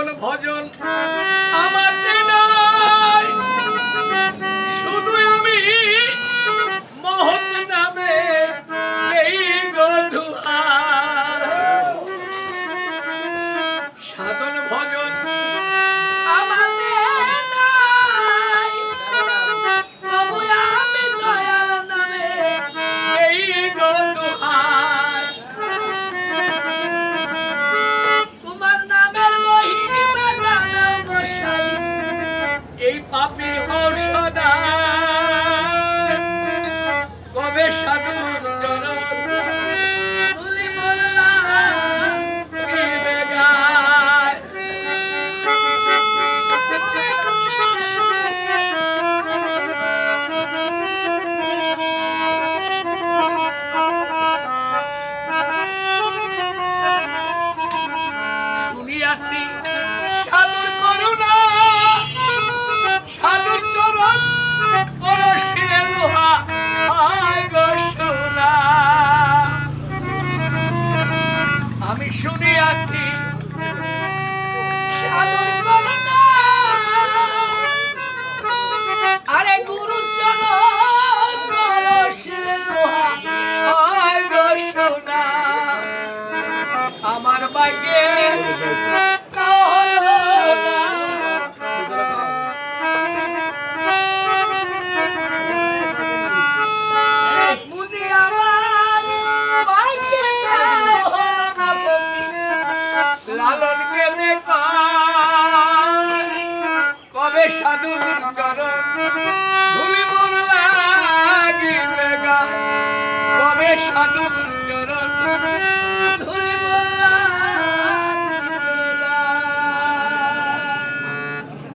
সাধন ভজন আমাতে নাই, শুধু আমি মহৎ নামে এই গধুহার। সাধন ভজন আমাতে নাই, তবু আমি দয়াল নামে এই গধুহার। তোমার নামের মহিমা জানো গোসাই, এই পাপীর ঔষধা কবে সাধুর চরণ তুলি বললাম দিবে গায়। শুনিয়াছি সাধুর করুণা, সাধুর চরণ পরশিলে লোহা হয় গো সোনা। আমি শুনিয়াছি সাধুর করুণা, আরে গুরুর চরণ পরশিলে লোহা হয় গো সোনা। আমার ভাগ্যে লালনকে দেখা কবে সাধুর চরণ ধুলি মোর লাগিবে গায়, কবে সাধুর